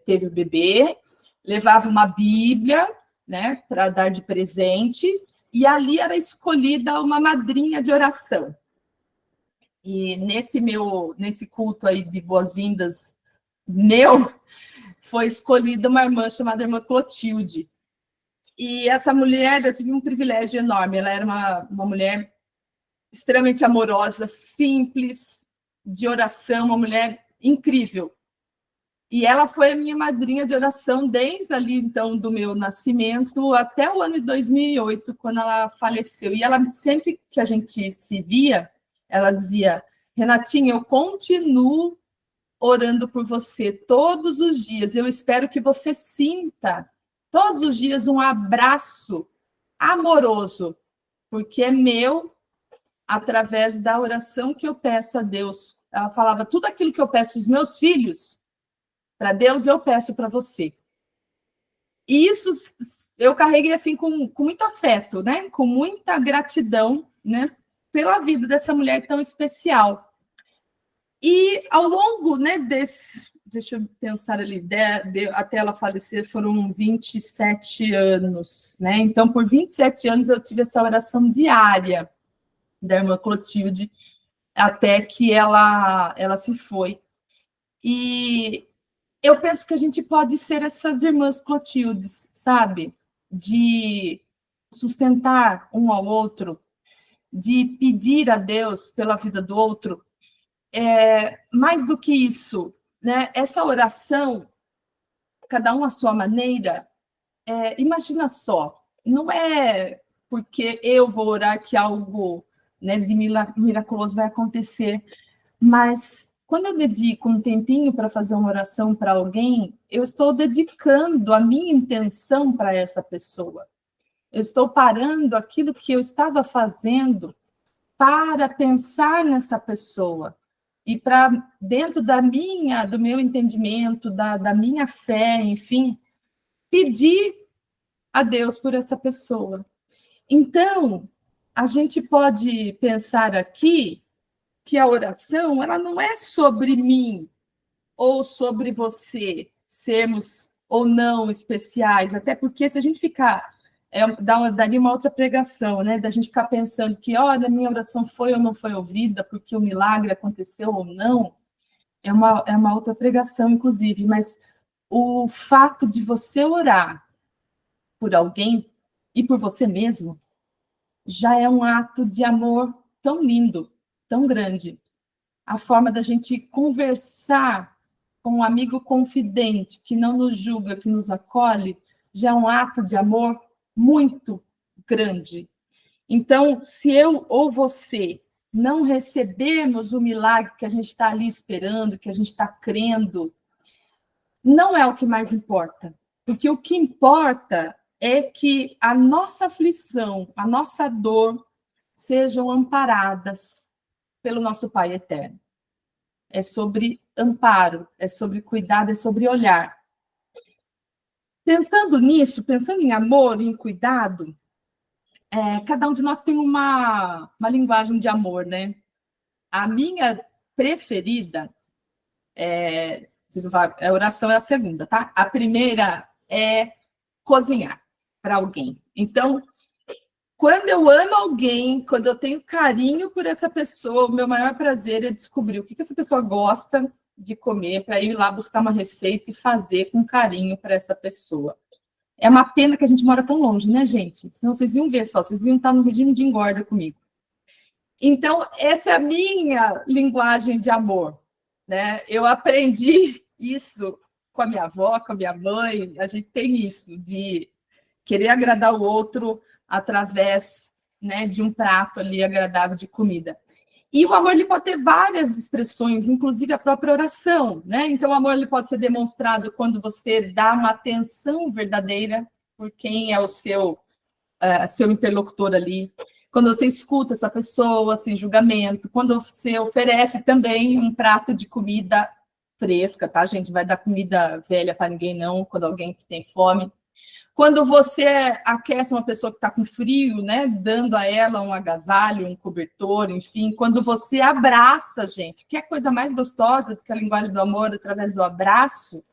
teve o bebê, levava uma Bíblia, né? Para dar de presente, e ali era escolhida uma madrinha de oração. E nesse culto aí de boas-vindas foi escolhida uma irmã chamada irmã Clotilde. E essa mulher, eu tive um privilégio enorme, ela era uma mulher extremamente amorosa, simples, de oração, uma mulher incrível. E ela foi a minha madrinha de oração desde ali, então, do meu nascimento até o ano de 2008, quando ela faleceu. E ela, sempre que a gente se via, ela dizia, Renatinha, eu continuo orando por você todos os dias. Eu espero que você sinta todos os dias um abraço amoroso, porque é meu através da oração que eu peço a Deus. Ela falava, tudo aquilo que eu peço aos meus filhos, para Deus eu peço para você. E isso eu carreguei assim com muito afeto, né? Com muita gratidão, né? Pela vida dessa mulher tão especial. E ao longo, né, deixa eu pensar ali, até ela falecer foram 27 anos, né? Então, por 27 anos eu tive essa oração diária da irmã Clotilde, até que ela se foi. E eu penso que a gente pode ser essas irmãs Clotildes, sabe? De sustentar um ao outro, de pedir a Deus pela vida do outro. Mais do que isso, né? Essa oração, cada um à sua maneira, imagina só, não é porque eu vou orar que algo, né, de miraculoso vai acontecer, mas quando eu dedico um tempinho para fazer uma oração para alguém, eu estou dedicando a minha intenção para essa pessoa. Eu estou parando aquilo que eu estava fazendo para pensar nessa pessoa. E para, dentro do meu entendimento, da minha fé, enfim, pedir a Deus por essa pessoa. Então, a gente pode pensar aqui que a oração, ela não é sobre mim ou sobre você sermos ou não especiais, até porque se a gente ficar daria uma outra pregação, né? Da gente ficar pensando que, olha, minha oração foi ou não foi ouvida, porque o milagre aconteceu ou não, é uma outra pregação, inclusive, mas o fato de você orar por alguém e por você mesmo já é um ato de amor tão lindo, tão grande. A forma da gente conversar com um amigo confidente, que não nos julga, que nos acolhe, já é um ato de amor muito grande. Então, se eu ou você não recebermos o milagre que a gente está ali esperando, que a gente está crendo, não é o que mais importa. Porque o que importa é que a nossa aflição, a nossa dor, sejam amparadas pelo nosso Pai eterno. É sobre amparo, é sobre cuidado, é sobre olhar. Pensando nisso, pensando em amor, em cuidado, cada um de nós tem uma linguagem de amor, né? A minha preferida a oração é a segunda, tá? A primeira é cozinhar para alguém. Então, quando eu amo alguém, quando eu tenho carinho por essa pessoa, o meu maior prazer é descobrir o que essa pessoa gosta de comer, para ir lá buscar uma receita e fazer com carinho para essa pessoa. É uma pena que a gente mora tão longe, né, gente? Senão vocês iam ver só, vocês iam estar no regime de engorda comigo. Então, essa é a minha linguagem de amor, né? Eu aprendi isso com a minha avó, com a minha mãe, a gente tem isso, de querer agradar o outro através, né, de um prato ali agradável de comida. E o amor ele pode ter várias expressões, inclusive a própria oração, né? Então, o amor ele pode ser demonstrado quando você dá uma atenção verdadeira por quem é o seu interlocutor ali, quando você escuta essa pessoa sem julgamento, quando você oferece também um prato de comida fresca, tá, gente? Vai dar comida velha para ninguém, não, quando alguém que tem fome. Quando você aquece uma pessoa que está com frio, né, dando a ela um agasalho, um cobertor, enfim, quando você abraça, gente, que é a coisa mais gostosa do que a linguagem do amor através do abraço,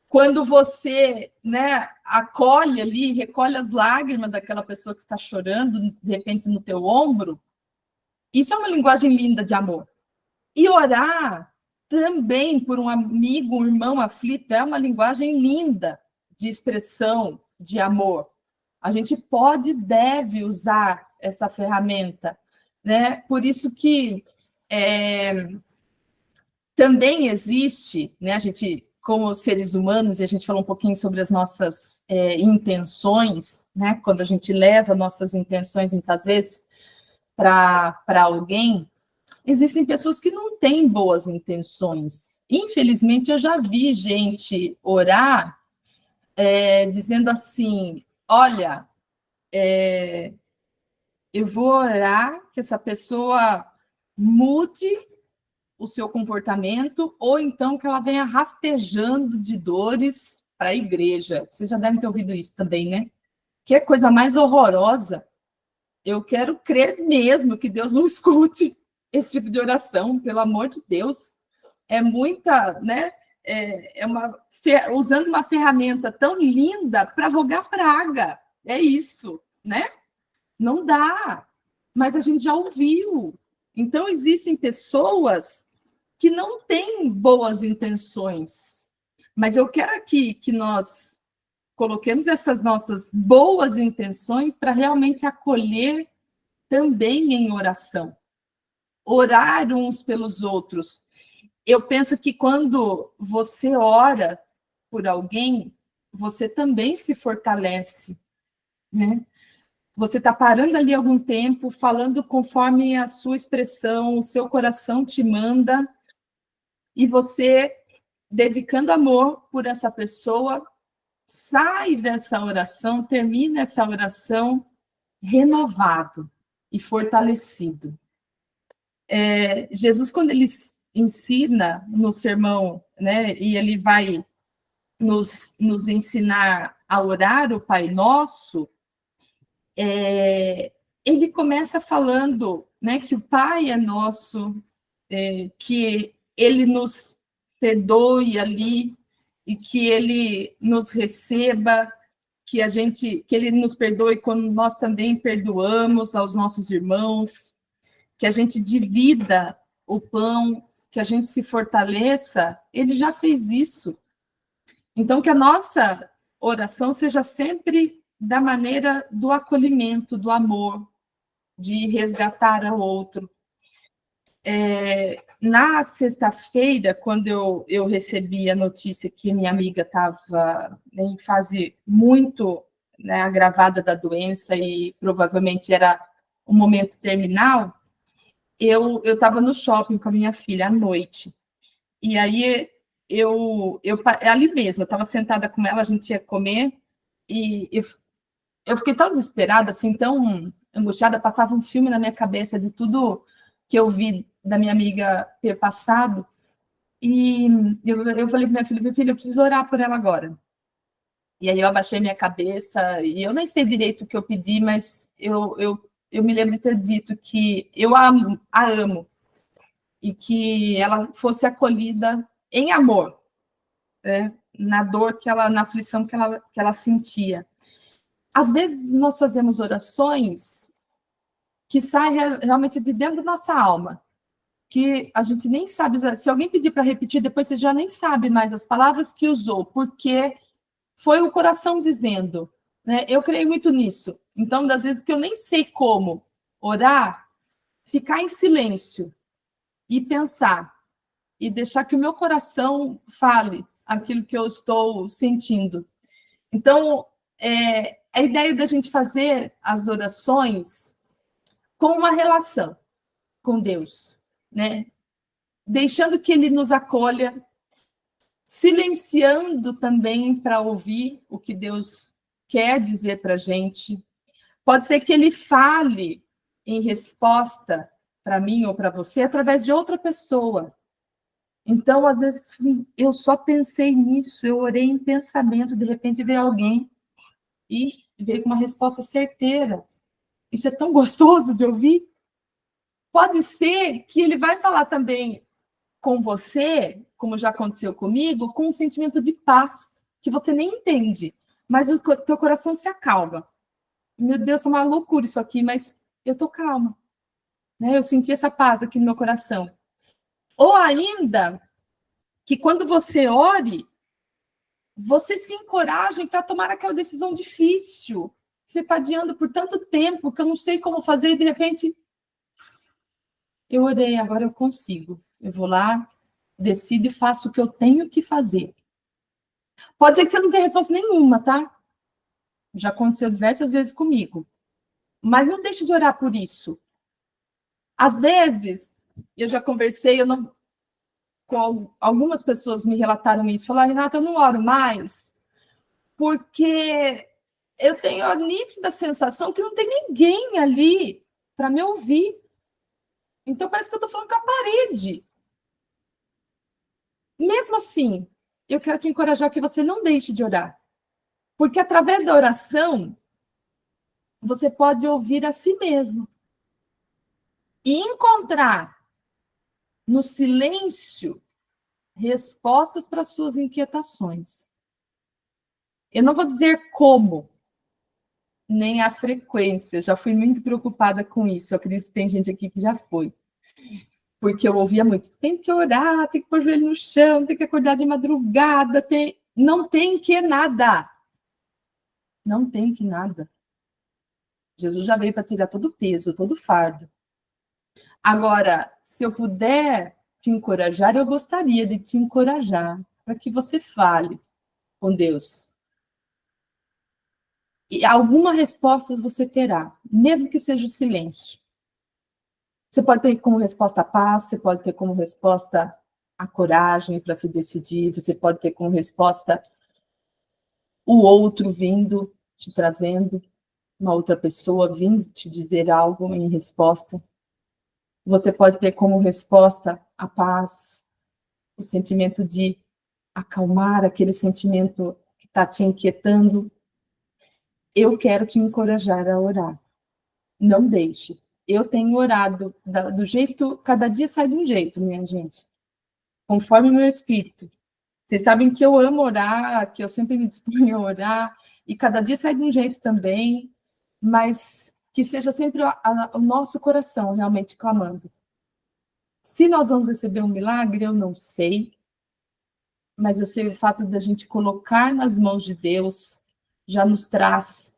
quando você, né, acolhe ali, recolhe as lágrimas daquela pessoa que está chorando, de repente, no teu ombro, isso é uma linguagem linda de amor. E orar também por um amigo, um irmão aflito, é uma linguagem linda de expressão de amor. A gente pode e deve usar essa ferramenta, né? Por isso que também existe, né? A gente, como seres humanos, e a gente falou um pouquinho sobre as nossas intenções, né? Quando a gente leva nossas intenções, muitas vezes, para alguém, existem pessoas que não têm boas intenções. Infelizmente, eu já vi gente orar dizendo assim, olha, eu vou orar que essa pessoa mude o seu comportamento, ou então que ela venha rastejando de dores para a igreja. Vocês já devem ter ouvido isso também, né? Que é coisa mais horrorosa. Eu quero crer mesmo que Deus não escute esse tipo de oração, pelo amor de Deus. É muita, né? Usando uma ferramenta tão linda para rogar praga. É isso, né? Não dá. Mas a gente já ouviu. Então, existem pessoas que não têm boas intenções. Mas eu quero aqui que nós coloquemos essas nossas boas intenções para realmente acolher também em oração. Orar uns pelos outros. Eu penso que quando você ora por alguém, você também se fortalece, né? Você está parando ali algum tempo, falando conforme a sua expressão, o seu coração te manda, e você, dedicando amor por essa pessoa, sai dessa oração, termina essa oração renovado e fortalecido. Jesus, quando ele ensina no sermão, né, e ele vai nos ensinar a orar o Pai Nosso, ele começa falando, né, que o Pai é nosso, que ele nos perdoe ali, e que ele nos receba, que Ele nos perdoe quando nós também perdoamos aos nossos irmãos, que a gente divida o pão, que a gente se fortaleça. Ele já fez isso. Então, que a nossa oração seja sempre da maneira do acolhimento, do amor, de resgatar ao outro. Na sexta-feira, quando eu recebi a notícia que minha amiga estava em fase muito, né, agravada da doença e provavelmente era um momento terminal, eu estava no shopping com a minha filha à noite. E aí ali mesmo, eu estava sentada com ela, a gente ia comer, e eu fiquei tão desesperada, assim, tão angustiada, passava um filme na minha cabeça de tudo que eu vi da minha amiga ter passado, e eu falei para minha filha, eu preciso orar por ela agora. E aí eu abaixei minha cabeça, e eu nem sei direito o que eu pedi, mas eu me lembro de ter dito que eu a amo, e que ela fosse acolhida em amor, né? Na dor na aflição que ela sentia. Às vezes nós fazemos orações que saem realmente de dentro da nossa alma, que a gente nem sabe, se alguém pedir para repetir, depois você já nem sabe mais as palavras que usou, porque foi o coração dizendo, né? Eu creio muito nisso. Então, das vezes que eu nem sei como orar, ficar em silêncio e pensar, e deixar que o meu coração fale aquilo que eu estou sentindo. Então, a ideia da gente fazer as orações com uma relação com Deus, né? Deixando que Ele nos acolha, silenciando também para ouvir o que Deus quer dizer para a gente. Pode ser que Ele fale em resposta para mim ou para você através de outra pessoa. Então, às vezes, eu só pensei nisso, eu orei em pensamento, de repente veio alguém e veio com uma resposta certeira. Isso é tão gostoso de ouvir. Pode ser que ele vai falar também com você, como já aconteceu comigo, com um sentimento de paz, que você nem entende, mas o teu coração se acalma. Meu Deus, é uma loucura isso aqui, mas eu estou calma. Né? Eu senti essa paz aqui no meu coração. Ou ainda, que quando você ore, você se encoraje para tomar aquela decisão difícil. Você está adiando por tanto tempo que eu não sei como fazer e, de repente, eu orei, agora eu consigo. Eu vou lá, decido e faço o que eu tenho que fazer. Pode ser que você não tenha resposta nenhuma, tá? Já aconteceu diversas vezes comigo. Mas não deixe de orar por isso. Às vezes, eu já conversei, com algumas pessoas me relataram isso. Falaram, Renata, eu não oro mais, porque eu tenho a nítida sensação que não tem ninguém ali para me ouvir. Então, parece que eu estou falando com a parede. Mesmo assim, eu quero te encorajar que você não deixe de orar. Porque através da oração, você pode ouvir a si mesmo. E encontrar no silêncio respostas para suas inquietações. Eu não vou dizer como, nem a frequência. Eu já fui muito preocupada com isso. Eu acredito que tem gente aqui que já foi. Porque eu ouvia muito, tem que orar, tem que pôr o joelho no chão, tem que acordar de madrugada, não tem que nada. Não tem que nada. Jesus já veio para tirar todo o peso, todo o fardo. Agora, se eu puder te encorajar, eu gostaria de te encorajar para que você fale com Deus. E alguma resposta você terá, mesmo que seja o silêncio. Você pode ter como resposta a paz, você pode ter como resposta a coragem para se decidir, você pode ter como resposta o outro vindo, te trazendo, uma outra pessoa vindo te dizer algo em resposta. Você pode ter como resposta a paz, o sentimento de acalmar aquele sentimento que está te inquietando. Eu quero te encorajar a orar. Não deixe. Eu tenho orado do jeito, cada dia sai de um jeito, minha gente. Conforme o meu espírito. Vocês sabem que eu amo orar, que eu sempre me disponho a orar. e cada dia sai de um jeito também, mas que seja sempre o nosso coração realmente clamando. Se nós vamos receber um milagre, eu não sei, mas eu sei o fato da gente colocar nas mãos de Deus já nos traz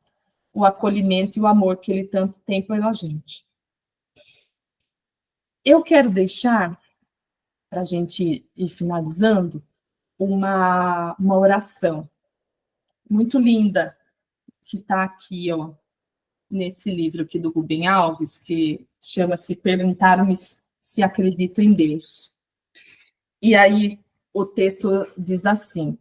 o acolhimento e o amor que Ele tanto tem pela gente. Eu quero deixar, para a gente ir finalizando, uma oração muito linda que está aqui, ó, nesse livro aqui do Rubem Alves, que chama-se Perguntaram-me se acredito em Deus. E aí o texto diz assim: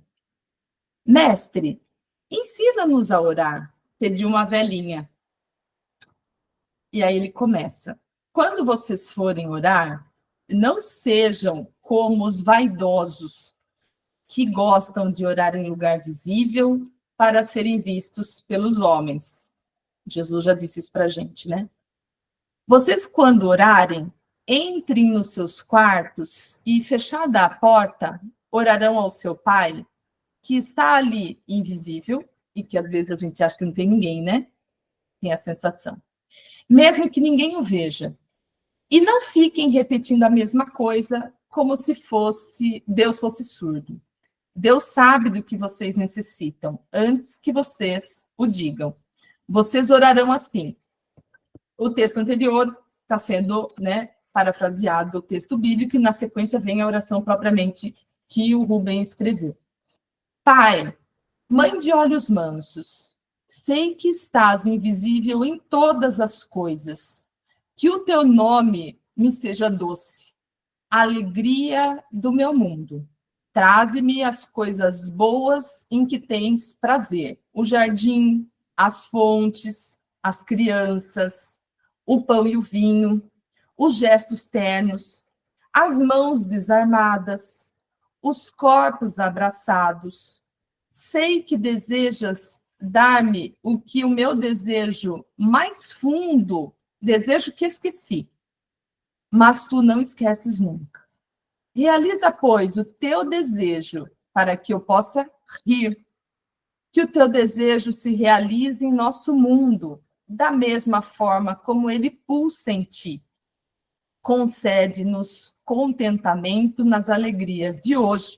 Mestre, ensina-nos a orar, pediu uma velhinha. E aí ele começa: quando vocês forem orar, não sejam como os vaidosos que gostam de orar em lugar visível para serem vistos pelos homens. Jesus já disse isso para a gente, né? Vocês, quando orarem, entrem nos seus quartos e, fechada a porta, orarão ao seu Pai, que está ali invisível, e que às vezes a gente acha que não tem ninguém, né? Tem a sensação. Mesmo que ninguém o veja. E não fiquem repetindo a mesma coisa como se Deus fosse surdo. Deus sabe do que vocês necessitam, antes que vocês o digam. Vocês orarão assim. O texto anterior está sendo, né, parafraseado do texto bíblico, e na sequência vem a oração propriamente que o Rubem escreveu. Pai, Mãe de olhos mansos, sei que estás invisível em todas as coisas. Que o teu nome me seja doce, a alegria do meu mundo. Traze-me as coisas boas em que tens prazer. O jardim, as fontes, as crianças, o pão e o vinho, os gestos ternos, as mãos desarmadas, os corpos abraçados. Sei que desejas dar-me o que o meu desejo mais fundo, desejo que esqueci, mas tu não esqueces nunca. Realiza, pois, o teu desejo para que eu possa rir. Que o teu desejo se realize em nosso mundo, da mesma forma como ele pulsa em ti. Concede-nos contentamento nas alegrias de hoje,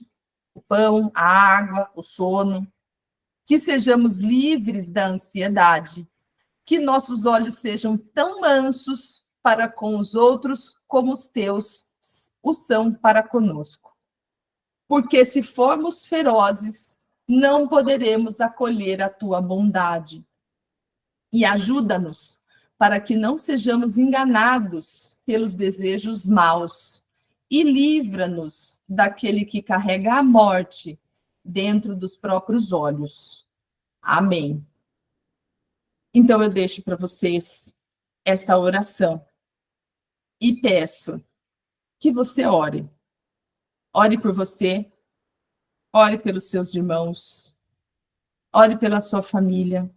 o pão, a água, o sono, que sejamos livres da ansiedade, que nossos olhos sejam tão mansos para com os outros como os teus o são para conosco. Porque se formos ferozes, não poderemos acolher a tua bondade. E ajuda-nos para que não sejamos enganados pelos desejos maus, e livra-nos daquele que carrega a morte dentro dos próprios olhos. Amém. Então eu deixo para vocês essa oração e peço que você ore. Ore por você, ore pelos seus irmãos, ore pela sua família.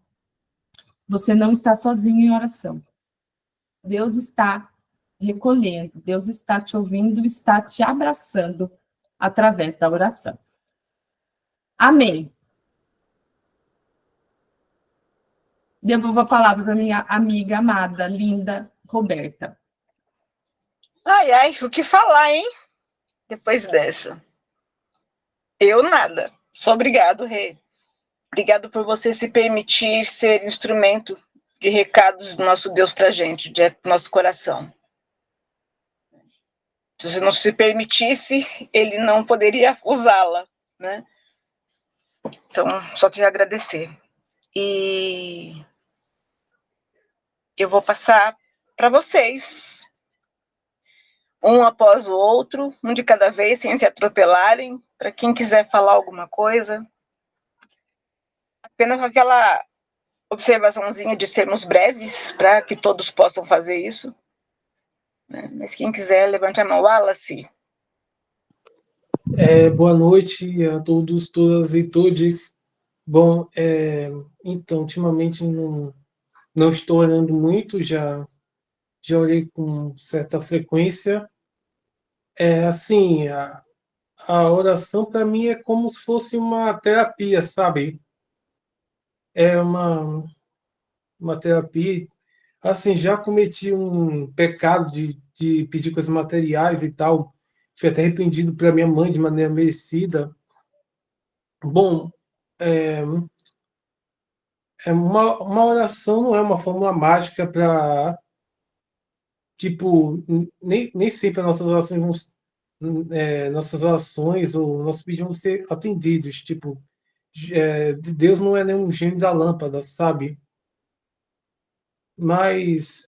Você não está sozinho em oração. Deus está recolhendo, Deus está te ouvindo, está te abraçando através da oração. Amém. Devolvo a palavra para minha amiga amada, linda, Roberta. Ai, ai, o que falar, hein? Depois dessa. Eu nada. Só obrigado, Rei. Obrigado por você se permitir ser instrumento de recados do nosso Deus para a gente, de nosso coração. Se você não se permitisse, ele não poderia usá-la, né? Então, só te agradecer. E eu vou passar para vocês, um após o outro, um de cada vez, sem se atropelarem, para quem quiser falar alguma coisa. Apenas com aquela observaçãozinha de sermos breves, para que todos possam fazer isso. Mas quem quiser, levante a mão. Wallace. Boa noite a todos, todas e todes. Bom, então, ultimamente não estou orando muito, já orei com certa frequência. Assim, a oração para mim é como se fosse uma terapia, sabe? é uma terapia. Assim, já cometi um pecado de pedir coisas materiais e tal. Fui até arrependido pela minha mãe de maneira merecida. Bom, é, uma oração não é uma fórmula mágica para, tipo, nem sempre as nossas orações nossas orações ou nossos pedidos vão ser atendidos. Tipo, Deus não é nenhum gênio da lâmpada, sabe? Mas